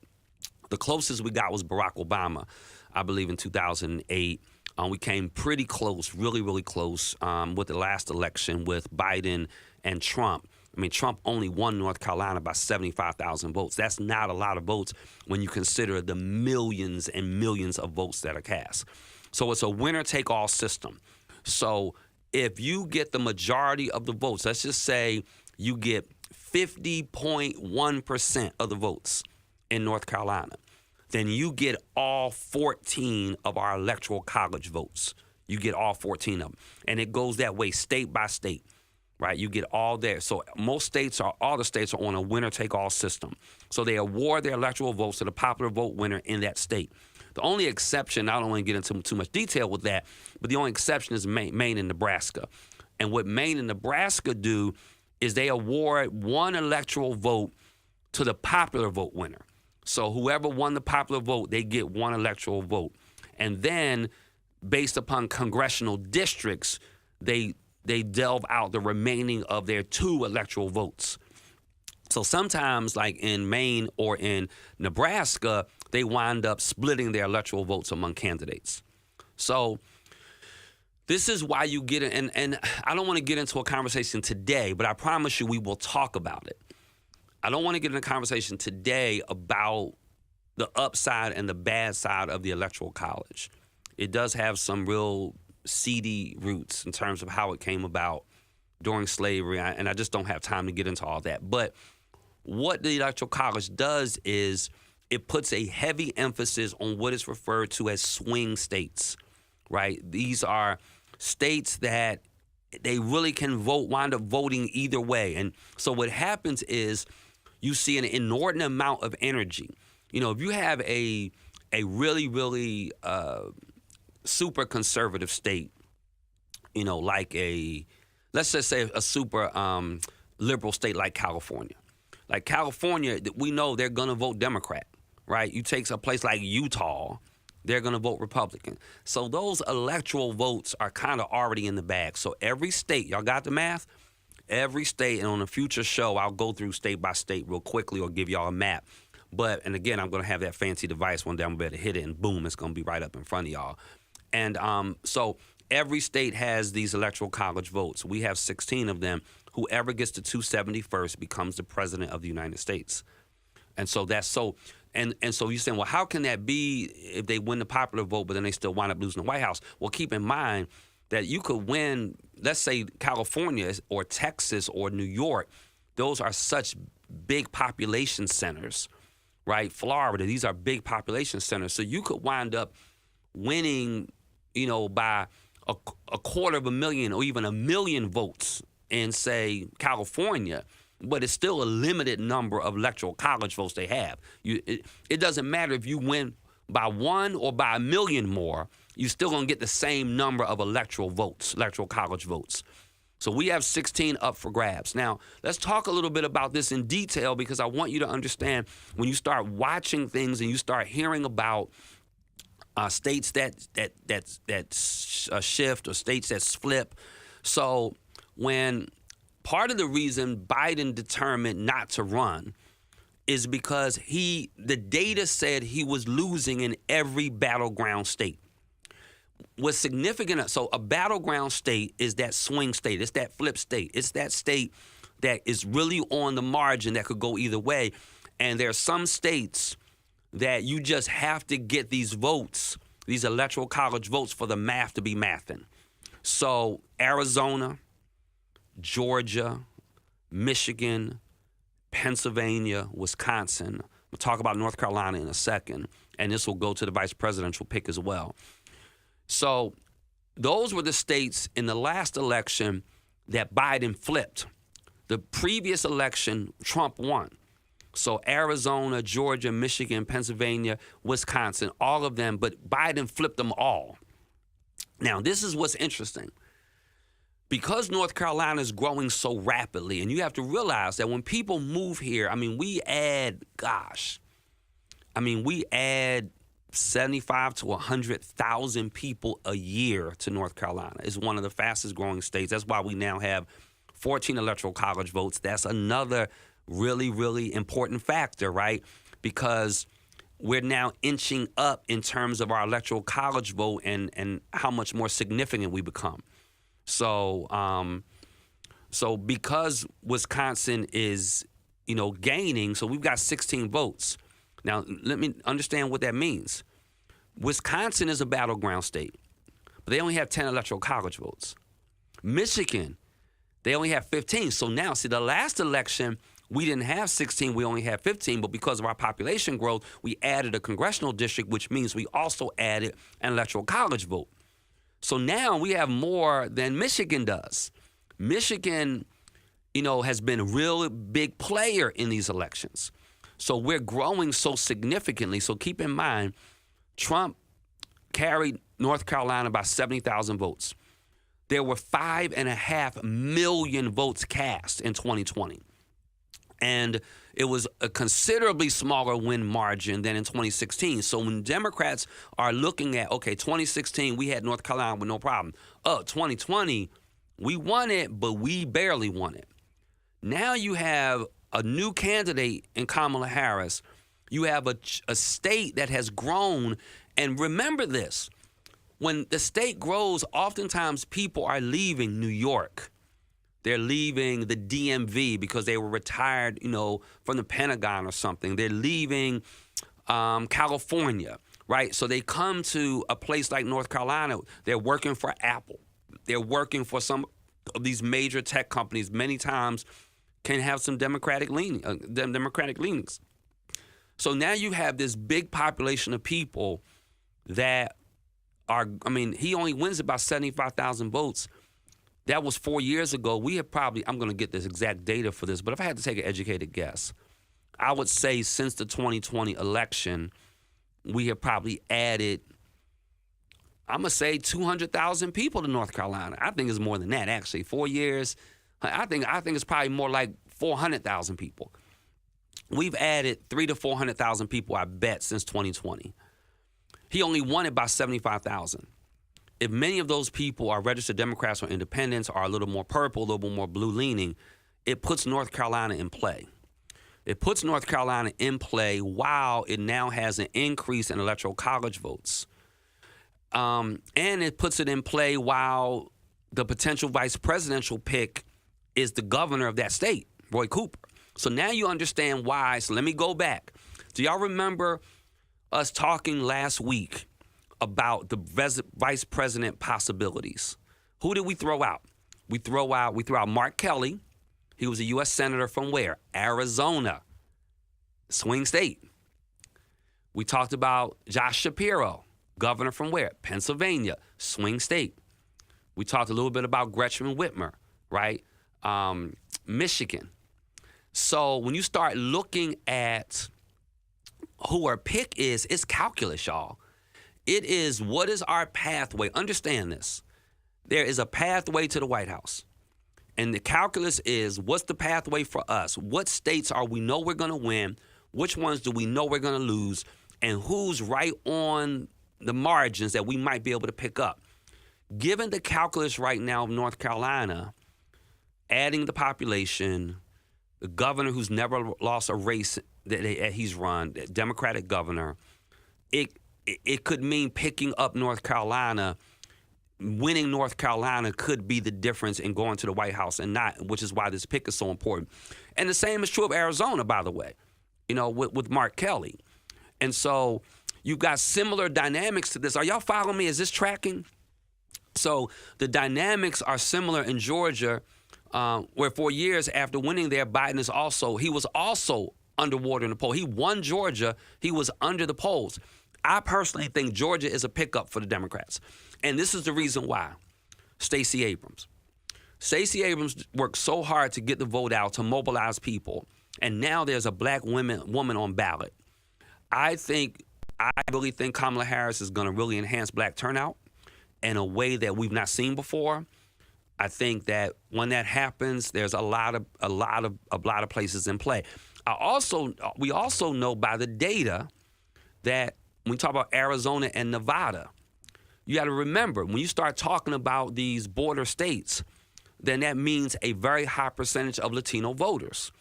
S2: The closest we got was Barack Obama, I believe, in 2008. We came pretty close, really, really close with the last election with Biden and Trump. Trump only won North Carolina by 75,000 votes. That's not a lot of votes when you consider the millions and millions of votes that are cast. So it's a winner-take-all system. So if you get the majority of the votes, let's just say you get 50.1% of the votes in North Carolina, then you get all 14 of our electoral college votes. You get all 14 of them. And it goes that way state by state, right? You get all there. So all the states are on a winner-take-all system. So they award their electoral votes to the popular vote winner in that state. The only exception, I don't want to get into too much detail with that, but the only exception is Maine and Nebraska. And what Maine and Nebraska do is they award one electoral vote to the popular vote winner. So whoever won the popular vote, they get one electoral vote. And then, based upon congressional districts, they delve out the remaining of their 2 electoral votes. So sometimes, like in Maine or in Nebraska, they wind up splitting their electoral votes among candidates. So this is why you get it. And I don't want to get into a conversation today, but I promise you we will talk about it. I don't want to get in a conversation today about the upside and the bad side of the Electoral College. It does have some real seedy roots in terms of how it came about during slavery, and I just don't have time to get into all that. But what the Electoral College does is it puts a heavy emphasis on what is referred to as swing states, right? These are states that they really can wind up voting either way. And so what happens is you see an inordinate amount of energy. If you have a really, really super conservative state, like let's just say a super liberal state like California. Like California, we know they're going to vote Democrat, right? You take a place like Utah, they're going to vote Republican. So those electoral votes are kind of already in the bag. So every state, y'all got the math? Every state, and on a future show, I'll go through state by state real quickly or give y'all a map. And again, I'm going to have that fancy device one day. I'm going to hit it, and boom, it's going to be right up in front of y'all. And so every state has these electoral college votes. We have 16 of them. Whoever gets to 271st becomes the president of the United States. And so that's so. And so you're saying, well, how can that be if they win the popular vote, but then they still wind up losing the White House? Well, keep in mind that you could win, let's say California or Texas or New York. Those are such big population centers, right? Florida, these are big population centers. So you could wind up winning, by a 250,000 or even 1 million votes in, say, California, but it's still a limited number of electoral college votes they have. It doesn't matter if you win by 1 or by 1 million more, you're still going to get the same number of electoral college votes. So we have 16 up for grabs. Now, let's talk a little bit about this in detail, because I want you to understand when you start watching things and you start hearing about states that shift or states that flip. So when part of the reason Biden determined not to run is because the data said he was losing in every battleground state. What's significant, so a battleground state is that swing state. It's that flip state. It's that state that is really on the margin that could go either way. And there are some states that you just have to get these votes, these electoral college votes, for the math to be mathing. So Arizona, Georgia, Michigan, Pennsylvania, Wisconsin. We'll talk about North Carolina in a second, and this will go to the vice presidential pick as well. So those were the states in the last election that Biden flipped. The previous election, Trump won. So Arizona, Georgia, Michigan, Pennsylvania, Wisconsin, all of them, but Biden flipped them all. Now, this is what's interesting. Because North Carolina is growing so rapidly, and you have to realize that when people move here, we add 75 to 100,000 people a year to North Carolina. It's one of the fastest growing states. That's why we now have 14 electoral college votes. That's another really, really important factor, right? Because we're now inching up in terms of our electoral college vote and how much more significant we become. So because Wisconsin is, gaining, so we've got 16 votes. Now, let me understand what that means. Wisconsin is a battleground state, but they only have 10 electoral college votes. Michigan, they only have 15. So now, see, the last election, we didn't have 16, we only had 15, but because of our population growth, we added a congressional district, which means we also added an electoral college vote. So now we have more than Michigan does. Michigan, has been a real big player in these elections. So we're growing so significantly. So keep in mind, Trump carried North Carolina by 70,000 votes. There were 5.5 million votes cast in 2020. And it was a considerably smaller win margin than in 2016. So when Democrats are looking at, 2016, we had North Carolina with no problem. 2020, we won it, but we barely won it. Now you have a new candidate in Kamala Harris. You have a state that has grown. And remember this, when the state grows, oftentimes people are leaving New York. They're leaving the DMV because they were retired, from the Pentagon or something. They're leaving California, right? So they come to a place like North Carolina. They're working for Apple. They're working for some of these major tech companies. Many times can have some democratic leanings. So now you have this big population of people that are, he only wins about 75,000 votes. That was 4 years ago. We have probably, I'm going to get this exact data for this, but if I had to take an educated guess, I would say since the 2020 election, we have probably added, I'm going to say 200,000 people to North Carolina. I think it's more than that, actually. 4 years, I think it's probably more like 400,000 people. We've added 300,000 to 400,000 people, I bet, since 2020. He only won it by 75,000. If many of those people are registered Democrats or independents, are a little more purple, a little more blue-leaning, it puts North Carolina in play. It puts North Carolina in play while it now has an increase in electoral college votes. And it puts it in play while the potential vice presidential pick is the governor of that state, Roy Cooper. So now you understand why. So let me go back. Do y'all remember us talking last week about the vice president possibilities? Who did we throw out? We throw out Mark Kelly. He was a U.S. Senator from where? Arizona, swing state. We talked about Josh Shapiro, governor from where? Pennsylvania, swing state. We talked a little bit about Gretchen Whitmer, right? Michigan. So when you start looking at who our pick is, it's calculus, y'all. It is, what is our pathway? Understand this. There is a pathway to the White House. And the calculus is, what's the pathway for us? What states are we know we're going to win? Which ones do we know we're going to lose? And who's right on the margins that we might be able to pick up? Given the calculus right now of North Carolina, adding the population, the governor who's never lost a race that he's run, the Democratic governor, it could mean picking up North Carolina. Winning North Carolina could be the difference in going to the White House and not, which is why this pick is so important. And the same is true of Arizona, by the way, with Mark Kelly. And so you've got similar dynamics to this. Are y'all following me? Is this tracking? So the dynamics are similar in Georgia, where 4 years after winning there, Biden was also underwater in the poll. He won Georgia. He was under the polls. I personally think Georgia is a pickup for the Democrats. And this is the reason why. Stacey Abrams. Stacey Abrams worked so hard to get the vote out, to mobilize people. And now there's a black woman on ballot. I really think Kamala Harris is going to really enhance black turnout in a way that we've not seen before. I think that when that happens, there's a lot of places in play. We also know by the data that when we talk about Arizona and Nevada, you got to remember, when you start talking about these border states, then that means a very high percentage of Latino voters.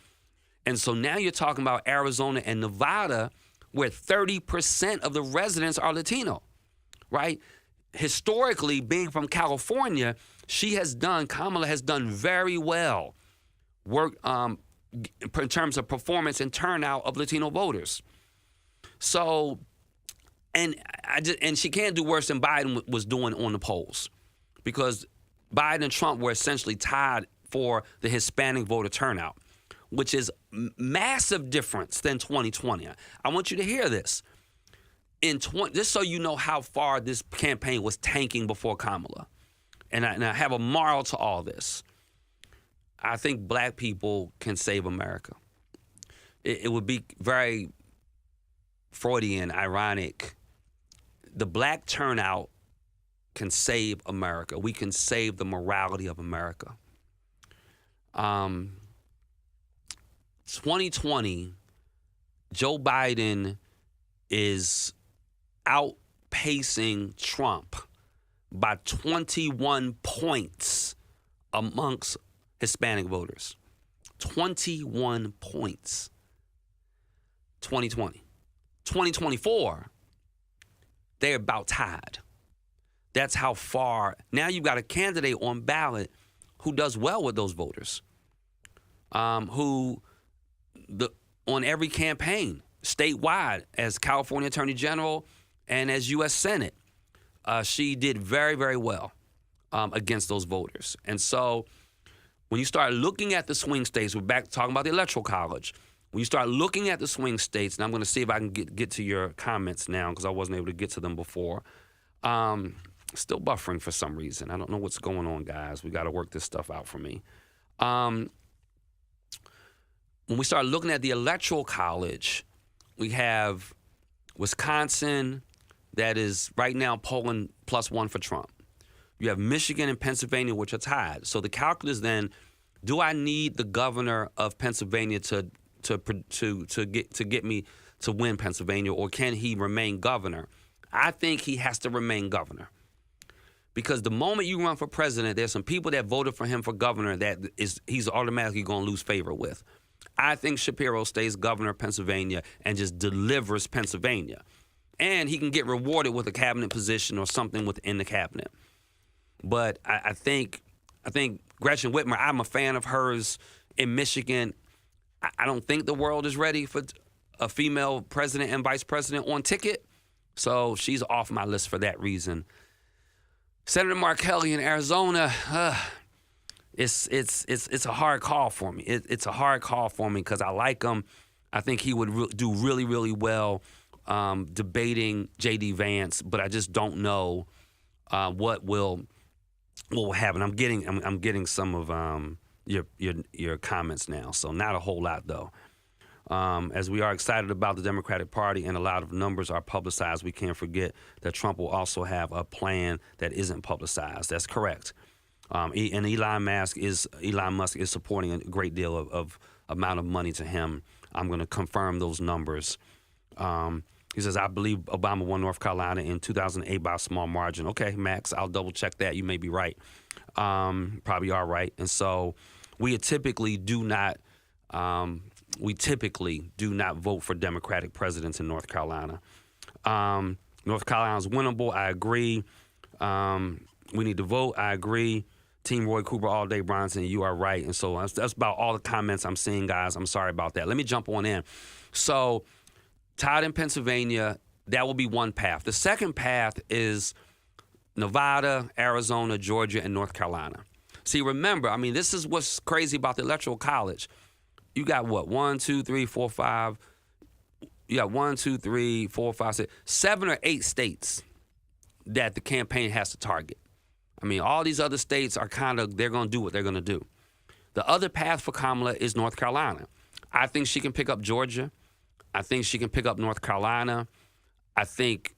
S2: And so now you're talking about Arizona and Nevada, where 30% of the residents are Latino, right? Historically, being from California, Kamala has done very well in terms of performance and turnout of Latino voters. So, and she can't do worse than Biden was doing on the polls, because Biden and Trump were essentially tied for the Hispanic voter turnout, which is massive difference than 2020. I want you to hear this. Just so you know how far this campaign was tanking before Kamala, and I have a moral to all this. I think black people can save America. It would be very Freudian, ironic. The black turnout can save America. We can save the morality of America. 2020, Joe Biden is outpacing Trump by 21 points amongst Hispanic voters. 21 points. 2020. 2024, they're about tied. That's how far. Now you've got a candidate on ballot who does well with those voters, on every campaign, statewide, as California Attorney General and as U.S. Senate, she did very, very well against those voters. And so when you start looking at the swing states, we're back talking about the Electoral College. when you start looking at the swing states, and I'm going to see if I can get to your comments now because I wasn't able to get to them before. Still buffering for some reason. I don't know what's going on, guys. We got to work this stuff out for me. When we start looking at the Electoral College, we have Wisconsin that is right now polling +1 for Trump. You have Michigan and Pennsylvania, which are tied. So the calculus then, do I need the governor of Pennsylvania to get me to win Pennsylvania, or can he remain governor? I think he has to remain governor. Because the moment you run for president, there's some people that voted for him for governor that he's automatically going to lose favor with. I think Shapiro stays governor of Pennsylvania and just delivers Pennsylvania. And he can get rewarded with a cabinet position or something within the cabinet. But I think Gretchen Whitmer, I'm a fan of hers in Michigan. I don't think the world is ready for a female president and vice president on ticket. So she's off my list for that reason. Senator Mark Kelly in Arizona, it's a hard call for me. It's a hard call for me because I like him. I think he would do really, really well debating J.D. Vance, but I just don't know what will happen. I'm getting some of your comments now, so not a whole lot though. As we are excited about the Democratic Party and a lot of numbers are publicized, we can't forget that Trump will also have a plan that isn't publicized. That's correct. And Elon Musk is supporting a great deal of amount of money to him. I'm going to confirm those numbers. He says, I believe Obama won North Carolina in 2008 by a small margin. Okay, Max, I'll double check that. You may be right. Probably are right. And so we typically do not vote for Democratic presidents in North Carolina. North Carolina is winnable. I agree. We need to vote. I agree. Team Roy Cooper all day, Bronson. You are right. And so that's about all the comments I'm seeing, guys. I'm sorry about that. Let me jump on in. So tied in Pennsylvania, that will be one path. The second path is Nevada, Arizona, Georgia, and North Carolina. See, remember, I mean, this is what's crazy about the Electoral College. You got what? 1, 2, 3, 4, 5. You got 1, 2, 3, 4, 5, 6, 7 or 8 states that the campaign has to target. I mean, all these other states are they're going to do what they're going to do. The other path for Kamala is North Carolina. I think she can pick up Georgia. I think she can pick up North Carolina. I think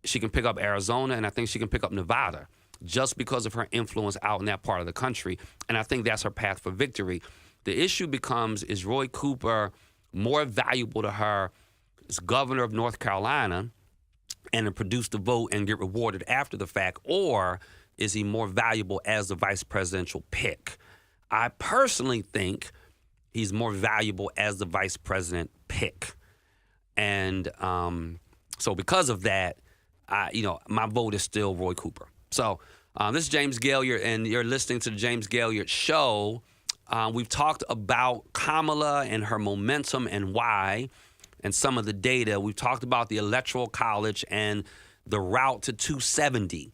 S2: she can pick up Arizona, and I think she can pick up Nevada just because of her influence out in that part of the country. And I think that's her path for victory. The issue becomes, is Roy Cooper more valuable to her as governor of North Carolina and to produce the vote and get rewarded after the fact, or is he more valuable as the vice presidential pick? I personally think he's more valuable as the vice president pick. And so because of that, my vote is still Roy Cooper. So this is James Gailliard, and you're listening to the James Gailliard Show. We've talked about Kamala and her momentum and why, and some of the data. We've talked about the Electoral College and the route to 270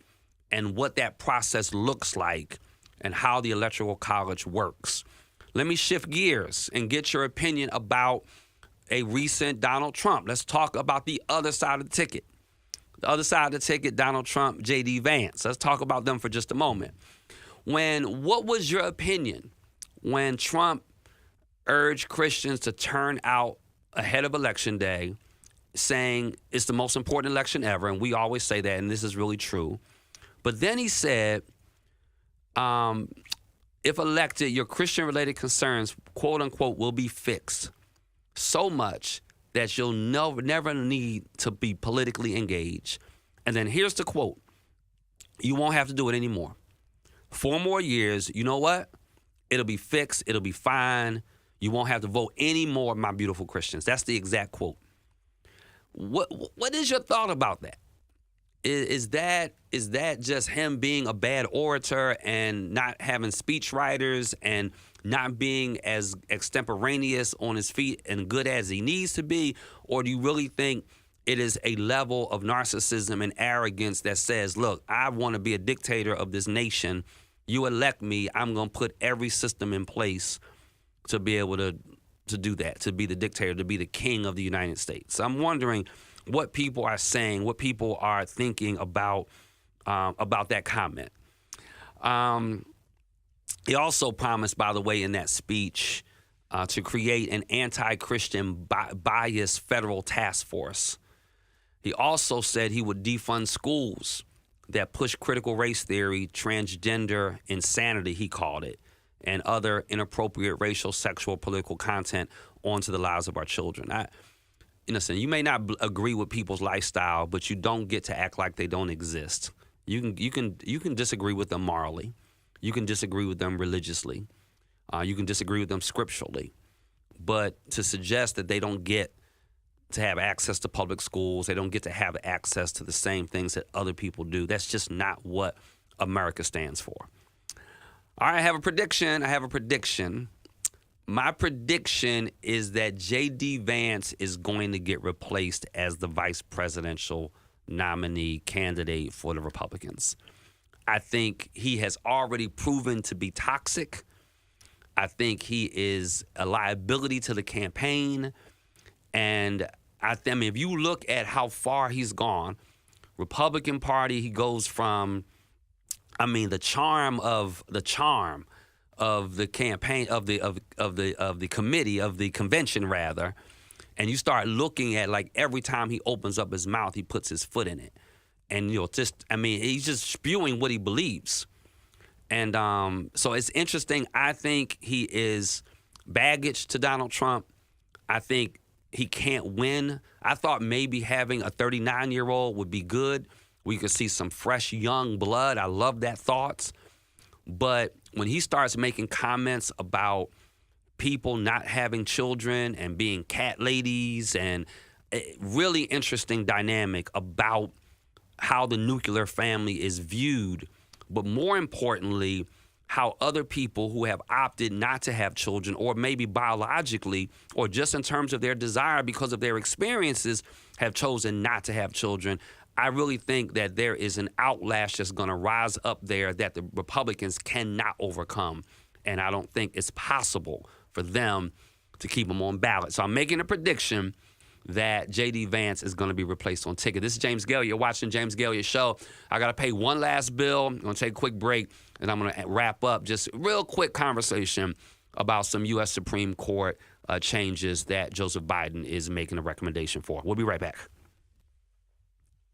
S2: and what that process looks like and how the Electoral College works. Let me shift gears and get your opinion about a recent Donald Trump. Let's talk about the other side of the ticket. The other side of the ticket, Donald Trump, J.D. Vance. Let's talk about them for just a moment. What was your opinion when Trump urged Christians to turn out ahead of Election Day, saying it's the most important election ever, and we always say that, and this is really true. But then he said, if elected, your Christian-related concerns, quote unquote, will be fixed so much that you'll never need to be politically engaged. And then here's the quote. You won't have to do it anymore. 4 more years, you know what? It'll be fixed. It'll be fine. You won't have to vote anymore, my beautiful Christians. That's the exact quote. What is your thought about that? Is that just him being a bad orator and not having speech writers and not being as extemporaneous on his feet and good as he needs to be? Or do you really think it is a level of narcissism and arrogance that says, look, I want to be a dictator of this nation. You elect me, I'm going to put every system in place to be able to to do that, to be the dictator, to be the king of the United States. I'm wondering what people are saying, what people are thinking about that comment. He also promised, by the way, in that speech, to create an anti-Christian bias federal task force. He also said he would defund schools that push critical race theory, transgender insanity, he called it, and other inappropriate racial, sexual, political content onto the lives of our children. Listen, you may not agree with people's lifestyle, but you don't get to act like they don't exist. You can disagree with them morally. You can disagree with them religiously. You can disagree with them scripturally. But to suggest that they don't get to have access to public schools, they don't get to have access to the same things that other people do, that's just not what America stands for. All right, I have a prediction. My prediction is that J.D. Vance is going to get replaced as the vice presidential nominee candidate for the Republicans. I think he has already proven to be toxic. I think he is a liability to the campaign. And I mean, if you look at how far he's gone, Republican Party, he goes from, the charm of the campaign of the committee, of the convention rather, and you start looking at, like, every time he opens up his mouth, he puts his foot in it. And, he's just spewing what he believes. And so it's interesting. I think he is baggage to Donald Trump. I think he can't win. I thought maybe having a 39-year-old would be good. We could see some fresh, young blood. I love that thought. But when he starts making comments about people not having children and being cat ladies, and a really interesting dynamic about how the nuclear family is viewed, but more importantly, how other people who have opted not to have children, or maybe biologically, or just in terms of their desire because of their experiences, have chosen not to have children. I really think that there is an outlash that's going to rise up there that the Republicans cannot overcome. And I don't think it's possible for them to keep them on ballot. So I'm making a prediction that J.D. Vance is going to be replaced on ticket. This is James Gailliard. You're watching James Gailliard Show. I got to pay one last bill. I'm going to take a quick break, and I'm going to wrap up just a real quick conversation about some U.S. Supreme Court changes that Joseph Biden is making a recommendation for. We'll be right back.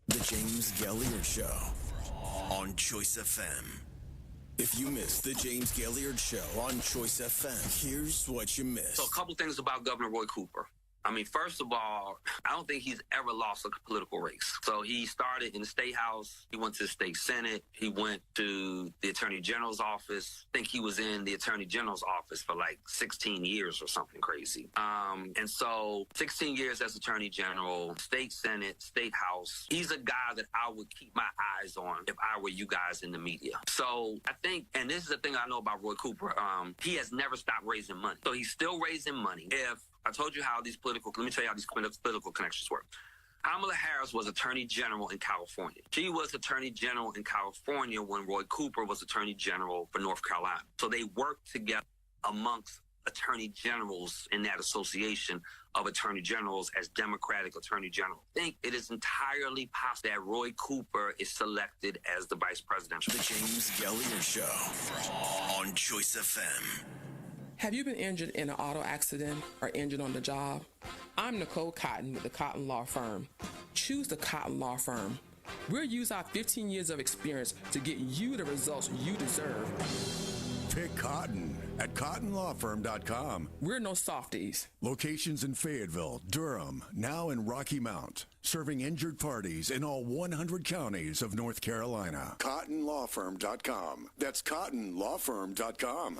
S1: The James Gailliard Show on Choice FM. If you missed the James Gailliard Show on Choice FM, here's what you missed.
S2: So a couple things about Governor Roy Cooper. First of all, I don't think he's ever lost a political race. So he started in the State House. He went to the State Senate. He went to the Attorney General's office. I think he was in the Attorney General's office for like 16 years or something crazy. And so 16 years as Attorney General, State Senate, State House. He's a guy that I would keep my eyes on if I were you guys in the media. So I think, and this is the thing I know about Roy Cooper, he has never stopped raising money. So he's still raising money. I told you how let me tell you how these political connections work. Kamala Harris was Attorney General in California. She was Attorney General in California when Roy Cooper was Attorney General for North Carolina. So they worked together amongst Attorney Generals in that association of Attorney Generals as Democratic Attorney General. I think it is entirely possible that Roy Cooper is selected as the Vice Presidential.
S1: The James Gailliard Show on Choice FM.
S6: Have you been injured in an auto accident or injured on the job? I'm Nicole Cotton with the Cotton Law Firm. Choose the Cotton Law Firm. We'll use our 15 years of experience to get you the results you deserve.
S7: Pick Cotton at cottonlawfirm.com.
S6: We're no softies.
S7: Locations in Fayetteville, Durham, now in Rocky Mount. Serving injured parties in all 100 counties of North Carolina. Cottonlawfirm.com. That's cottonlawfirm.com.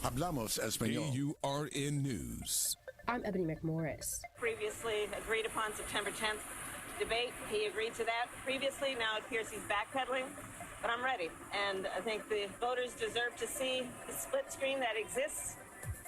S7: Hablamos Español.
S8: KURN News.
S9: I'm Ebony McMorris.
S10: Previously agreed upon September 10th debate. He agreed to that previously. Now it appears he's backpedaling. But I'm ready, and I think the voters deserve to see the split screen that exists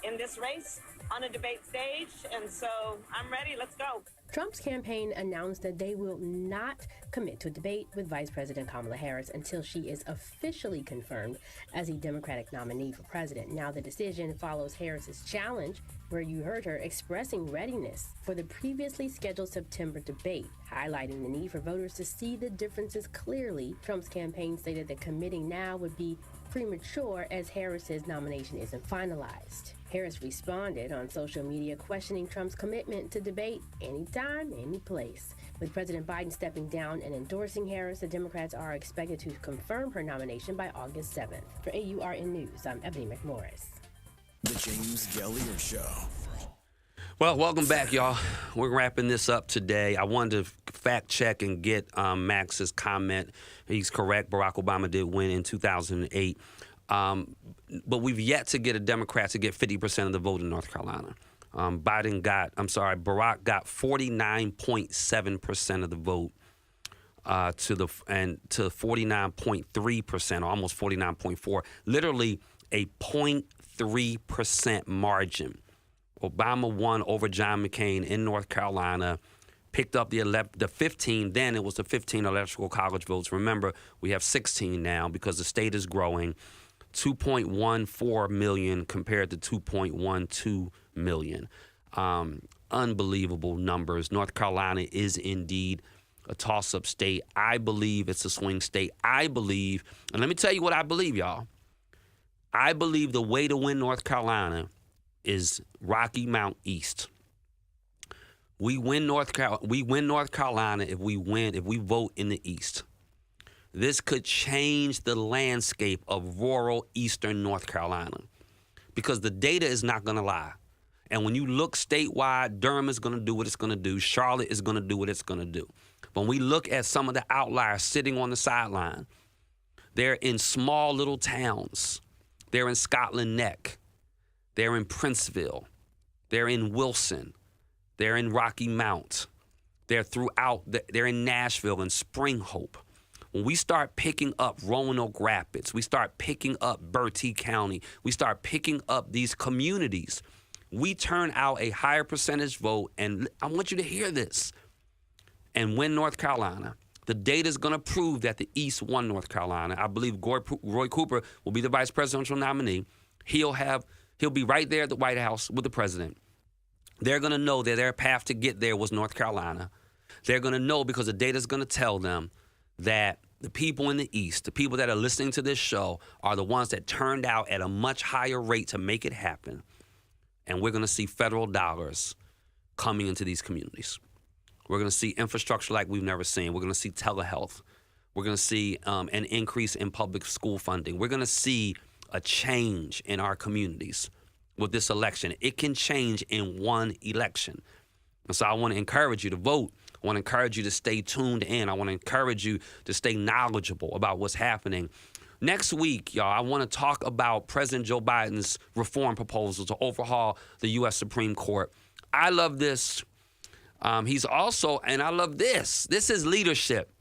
S10: in this race. on a debate stage, and so I'm ready. Let's go.
S9: Trump's campaign announced that they will not commit to a debate with Vice President Kamala Harris until she is officially confirmed as a Democratic nominee for president. Now, the decision follows Harris's challenge, where you heard her expressing readiness for the previously scheduled September debate, highlighting the need for voters to see the differences clearly. Trump's campaign stated that committing now would be premature as Harris's nomination isn't finalized. Harris responded on social media questioning Trump's commitment to debate anytime, any place. With President Biden stepping down and endorsing Harris, the Democrats are expected to confirm her nomination by August 7th. For AURN News, I'm Ebony McMorris.
S1: The James Gailliard Show.
S2: Well, welcome back, y'all. We're wrapping this up today. I wanted to fact check and get Max's comment. He's correct. Barack Obama did win in 2008. But we've yet to get a Democrat to get 50% of the vote in North Carolina. Barack got 49.7% of the vote to 49.3%, or almost 49.4%, literally a 0.3% margin. Obama won over John McCain in North Carolina, picked up the 15, then it was the 15 electoral college votes. Remember, we have 16 now because the state is growing. 2.14 million compared to 2.12 million. Unbelievable numbers. North Carolina is indeed a toss-up state. I believe it's a swing state. I believe, and let me tell you what I believe, y'all. I believe the way to win North Carolina is Rocky Mount East. We win North Carolina if we vote in the East. This could change the landscape of rural eastern North Carolina because the data is not going to lie. And when you look statewide, Durham is going to do what it's going to do. Charlotte is going to do what it's going to do. When we look at some of the outliers sitting on the sideline, they're in small little towns. They're in Scotland Neck. They're in Princeville. They're in Wilson. They're in Rocky Mount. They're in Nashville and Spring Hope. When we start picking up Roanoke Rapids, we start picking up Bertie County, we start picking up these communities, we turn out a higher percentage vote, and I want you to hear this, and win North Carolina. The data is going to prove that the East won North Carolina. I believe Roy Cooper will be the vice presidential nominee. He'll be right there at the White House with the president. They're going to know that their path to get there was North Carolina. They're going to know because the data is going to tell them that the people in the East, the people that are listening to this show, are the ones that turned out at a much higher rate to make it happen. And we're going to see federal dollars coming into these communities. We're going to see infrastructure like we've never seen. We're going to see telehealth. We're going to see an increase in public school funding. We're going to see a change in our communities with this election. It can change in one election. And so I want to encourage you to vote. I want to encourage you to stay tuned in. I want to encourage you to stay knowledgeable about what's happening. Next week, y'all, I want to talk about President Joe Biden's reform proposal to overhaul the U.S. Supreme Court. I love this. He's also, and I love this. This is leadership.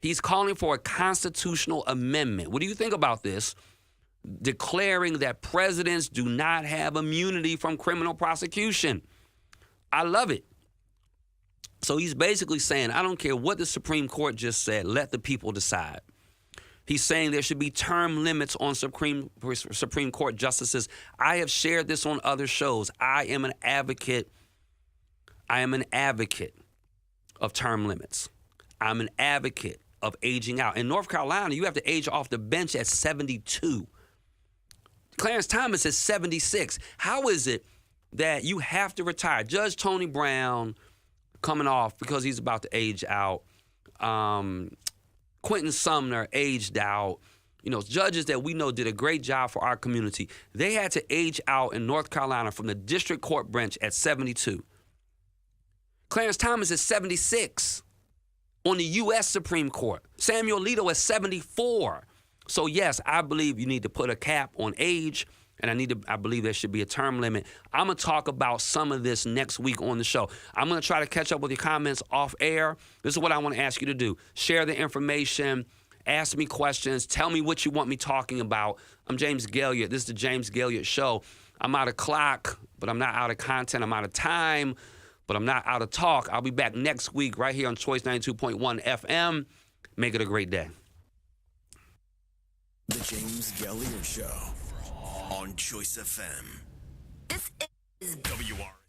S2: He's calling for a constitutional amendment. What do you think about this? Declaring that presidents do not have immunity from criminal prosecution. I love it. So he's basically saying, I don't care what the Supreme Court just said, let the people decide. He's saying there should be term limits on Supreme Court justices. I have shared this on other shows. I am an advocate of term limits. I'm an advocate of aging out. In North Carolina, you have to age off the bench at 72. Clarence Thomas is 76. How is it that you have to retire? Judge Tony Brown coming off because he's about to age out. Quentin Sumner aged out. You know, judges that we know did a great job for our community. They had to age out in North Carolina from the district court bench at 72. Clarence Thomas is 76 on the U.S. Supreme Court. Samuel Alito is 74. So, yes, I believe you need to put a cap on age, and I believe there should be a term limit. I'm going to talk about some of this next week on the show. I'm going to try to catch up with your comments off air. This is what I want to ask you to do. Share the information. Ask me questions. Tell me what you want me talking about. I'm James Gailliard. This is the James Gailliard Show. I'm out of clock, but I'm not out of content. I'm out of time, but I'm not out of talk. I'll be back next week right here on Choice 92.1 FM. Make it a great day.
S1: The James Gailliard Show on Choice FM.
S11: This is
S1: WR.